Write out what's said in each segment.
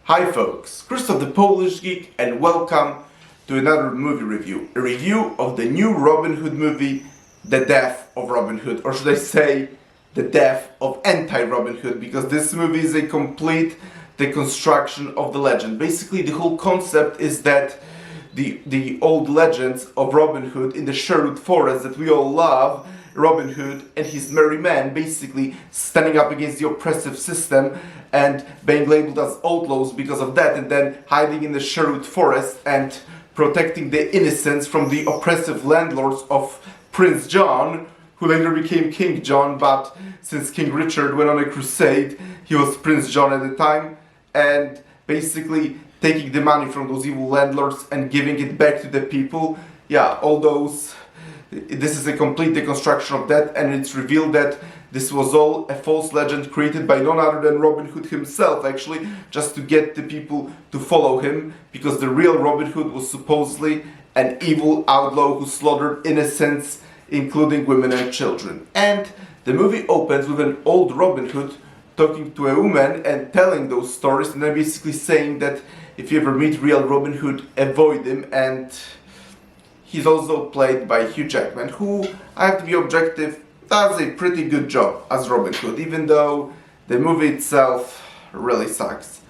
Hi folks, Krzysztof the Polish Geek, and welcome to another movie review. A review of the new Robin Hood movie, The Death of Robin Hood, or should I say, The Death of Anti-Robin Hood, because this movie is a complete deconstruction of the legend. Basically, the whole concept is that the old legends of Robin Hood in the Sherwood Forest that we all love, Robin Hood and his merry men basically standing up against the oppressive system and being labeled as outlaws because of that, and then hiding in the Sherwood Forest and protecting the innocents from the oppressive landlords of Prince John, who later became King John, but since King Richard went on a crusade, he was Prince John at the time, and basically taking the money from those evil landlords and giving it back to the people. Yeah, all those... This is a complete deconstruction of that, and it's revealed that this was all a false legend created by none other than Robin Hood himself, actually, just to get the people to follow him, because the real Robin Hood was supposedly an evil outlaw who slaughtered innocents, including women and children. And the movie opens with an old Robin Hood talking to a woman and telling those stories, and then basically saying that if you ever meet real Robin Hood, avoid him. And he's also played by Hugh Jackman, who, I have to be objective, does a pretty good job as Robin Hood, even though the movie itself really sucks.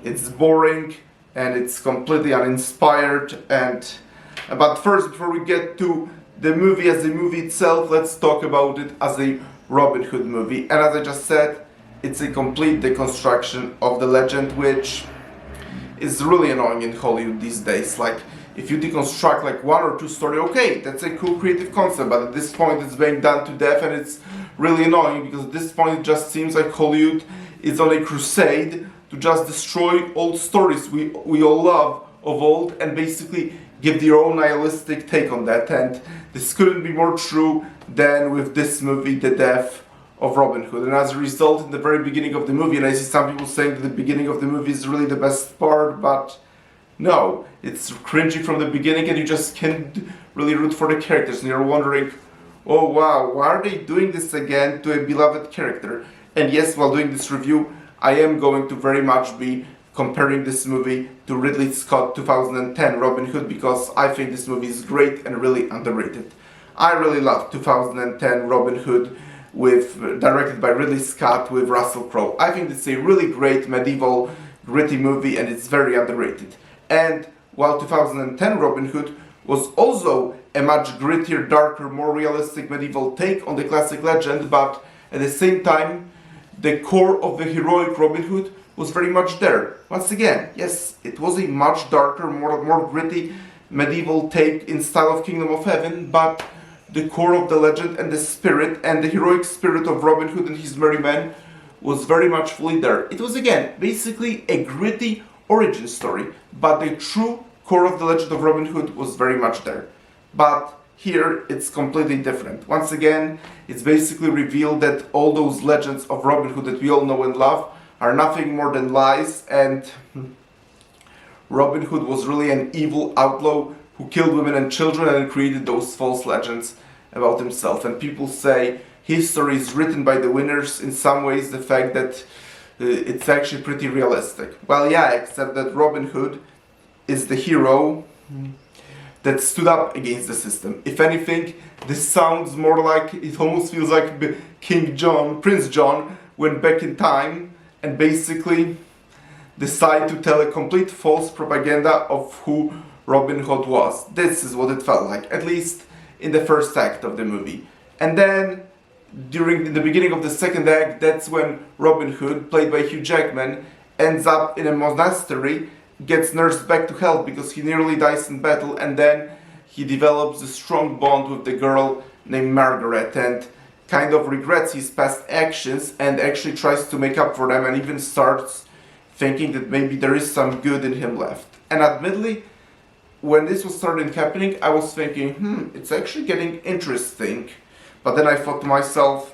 It's boring and it's completely uninspired. But first, before we get to the movie as a movie itself, let's talk about it as a Robin Hood movie. And as I just said, it's a complete deconstruction of the legend, which is really annoying in Hollywood these days. Like, if you deconstruct like one or two stories, okay, that's a cool creative concept, but at this point it's being done to death, and it's really annoying because at this point it just seems like Hollywood is on a crusade to just destroy old stories we all love of old and basically give their own nihilistic take on that. And this couldn't be more true than with this movie, The Death of Robin Hood. And as a result, in the very beginning of the movie, and I see some people saying that the beginning of the movie is really the best part, but no, it's cringy from the beginning and you just can't really root for the characters, and you're wondering, oh wow, why are they doing this again to a beloved character? And yes, while doing this review, I am going to very much be comparing this movie to Ridley Scott 2010 Robin Hood, because I think this movie is great and really underrated. I really love 2010 Robin Hood, directed by Ridley Scott with Russell Crowe. I think it's a really great medieval gritty movie and it's very underrated. And while 2010 Robin Hood was also a much grittier, darker, more realistic medieval take on the classic legend, but at the same time, the core of the heroic Robin Hood was very much there. Once again, yes, it was a much darker, more gritty medieval take in style of Kingdom of Heaven, but the core of the legend and the spirit and the heroic spirit of Robin Hood and his merry men was very much fully there. It was again basically a gritty origin story, but the true core of the legend of Robin Hood was very much there. But here it's completely different. Once again, it's basically revealed that all those legends of Robin Hood that we all know and love are nothing more than lies, and Robin Hood was really an evil outlaw who killed women and children and created those false legends about himself. And people say history is written by the winners. In some ways, the fact that it's actually pretty realistic. Well, yeah, except that Robin Hood is the hero that stood up against the system. If anything, this sounds more like, it almost feels like King John, Prince John, went back in time and basically decided to tell a complete false propaganda of who Robin Hood was. This is what it felt like, at least in the first act of the movie. And then, during the beginning of the second act, that's when Robin Hood, played by Hugh Jackman, ends up in a monastery, gets nursed back to health because he nearly dies in battle, and then he develops a strong bond with the girl named Margaret and kind of regrets his past actions and actually tries to make up for them, and even starts thinking that maybe there is some good in him left. And admittedly, when this was starting happening, I was thinking, it's actually getting interesting. But then I thought to myself,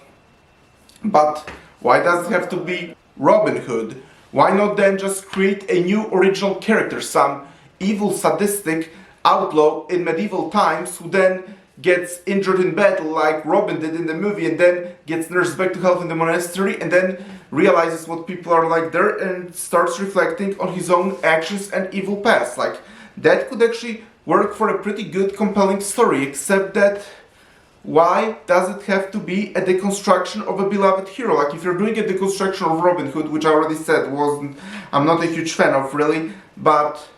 but why does it have to be Robin Hood? Why not then just create a new original character, some evil, sadistic outlaw in medieval times who then gets injured in battle like Robin did in the movie, and then gets nursed back to health in the monastery, and then realizes what people are like there and starts reflecting on his own actions and evil past. Like, that could actually work for a pretty good, compelling story, except that why does it have to be a deconstruction of a beloved hero? Like, if you're doing a deconstruction of Robin Hood, which I already said I'm not a huge fan of really, but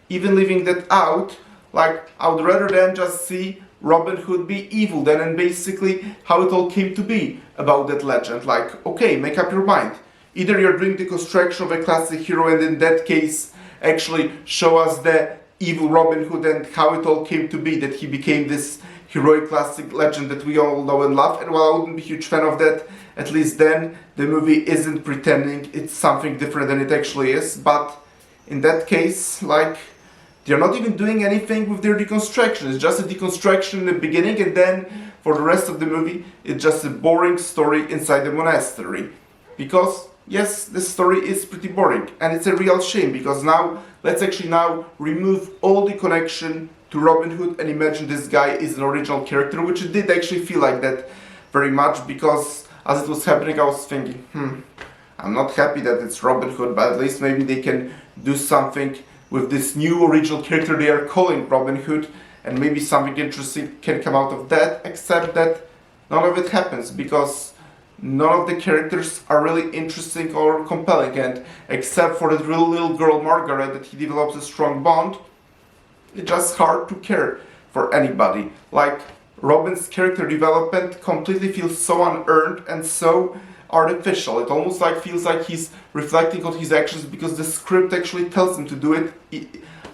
even leaving that out, like, I would rather than just see Robin Hood be evil then, and basically how it all came to be about that legend. Like, okay, make up your mind. Either you're doing the construction of a classic hero, and in that case actually show us the evil Robin Hood and how it all came to be, that he became this heroic classic legend that we all know and love. And while I wouldn't be a huge fan of that, at least then the movie isn't pretending it's something different than it actually is. But in that case, like, they're not even doing anything with their deconstruction. It's just a deconstruction in the beginning, and then for the rest of the movie, it's just a boring story inside the monastery. Because, yes, this story is pretty boring, and it's a real shame, because now, let's actually now remove all the connection to Robin Hood and imagine this guy is an original character, which it did actually feel like that very much, because as it was happening, I was thinking, I'm not happy that it's Robin Hood, but at least maybe they can do something with this new original character they are calling Robin Hood, and maybe something interesting can come out of that, except that none of it happens, because none of the characters are really interesting or compelling, and except for that real little girl Margaret that he develops a strong bond, it's just hard to care for anybody. Like, Robin's character development completely feels so unearned and so artificial. It almost like feels like he's reflecting on his actions because the script actually tells him to do it,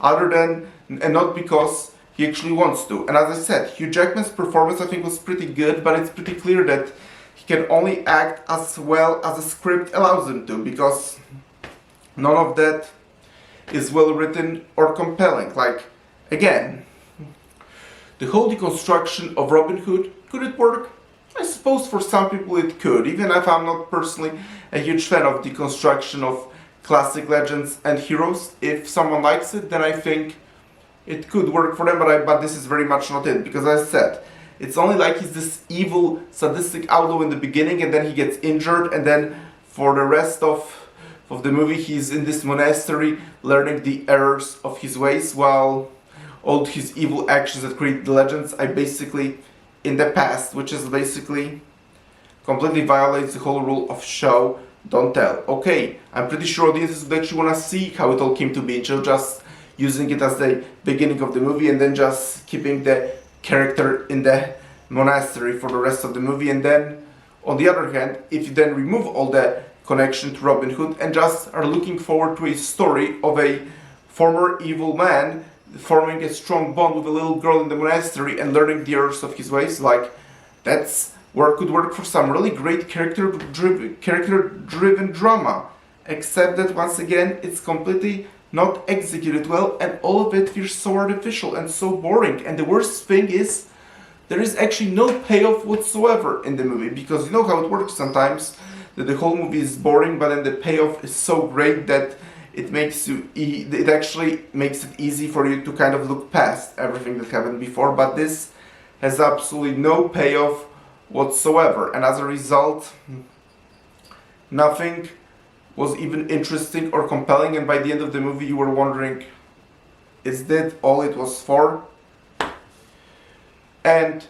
other than, and not because he actually wants to. And as I said, Hugh Jackman's performance I think was pretty good, but it's pretty clear that he can only act as well as the script allows him to, because none of that is well written or compelling. Like, again, the whole deconstruction of Robin Hood, could it work? I suppose for some people it could, even if I'm not personally a huge fan of deconstruction of classic legends and heroes. If someone likes it, then I think it could work for them, but this is very much not it, because as I said, it's only like he's this evil, sadistic outlaw in the beginning, and then he gets injured, and then for the rest of the movie he's in this monastery learning the errors of his ways, while all his evil actions that create the legends are basically in the past, which is basically completely violates the whole rule of show, don't tell. Okay, I'm pretty sure audiences would actually want to see how it all came to be, instead of just using it as the beginning of the movie and then just keeping the character in the monastery for the rest of the movie. And then, on the other hand, if you then remove all the connection to Robin Hood and just are looking forward to a story of a former evil man forming a strong bond with a little girl in the monastery and learning the errors of his ways, like, that's where it could work for some really great character-driven drama. Except that, once again, it's completely not executed well, and all of it feels so artificial and so boring. And the worst thing is, there is actually no payoff whatsoever in the movie, because you know how it works sometimes, that the whole movie is boring, but then the payoff is so great that it actually makes it easy for you to kind of look past everything that happened before. But this has absolutely no payoff whatsoever, and as a result, nothing was even interesting or compelling, and by the end of the movie you were wondering, is that all it was for? And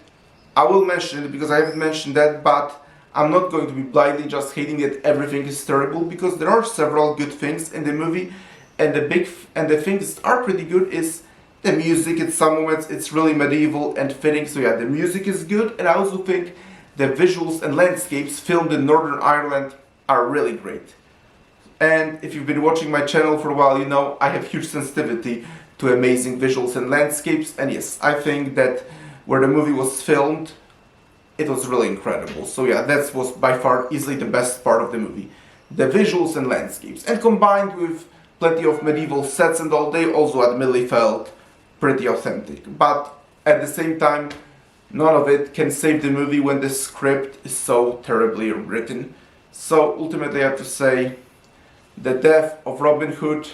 I will mention it because I haven't mentioned that, but I'm not going to be blindly just hating that everything is terrible, because there are several good things in the movie, and the things that are pretty good is the music. At some moments it's really medieval and fitting, so yeah, the music is good, and I also think the visuals and landscapes filmed in Northern Ireland are really great. And if you've been watching my channel for a while, you know I have huge sensitivity to amazing visuals and landscapes, and yes, I think that where the movie was filmed, it was really incredible. So yeah, that was by far easily the best part of the movie. The visuals and landscapes. And combined with plenty of medieval sets and all, they also admittedly felt pretty authentic. But at the same time, none of it can save the movie when the script is so terribly written. So ultimately I have to say, The Death of Robin Hood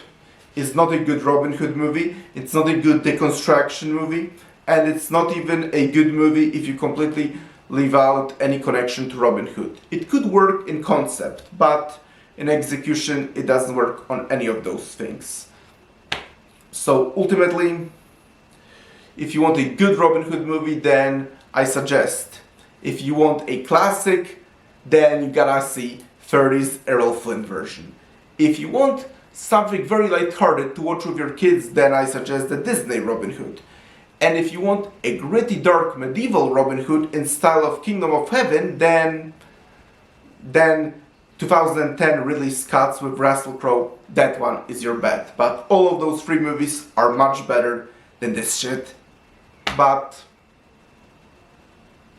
is not a good Robin Hood movie. It's not a good deconstruction movie. and it's not even a good movie if you completely leave out any connection to Robin Hood. It could work in concept, but in execution it doesn't work on any of those things. So ultimately, if you want a good Robin Hood movie, then I suggest. If you want a classic, then you gotta see 30s Errol Flynn version. If you want something very lighthearted to watch with your kids, then I suggest the Disney Robin Hood. And if you want a gritty, dark, medieval Robin Hood in style of Kingdom of Heaven, then 2010 release cuts with Russell Crowe, that one is your bet. But all of those three movies are much better than this shit. But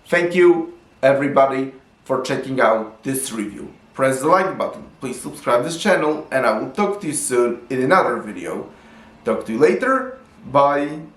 thank you everybody for checking out this review. Press the like button, please subscribe this channel, and I will talk to you soon in another video. Talk to you later, bye!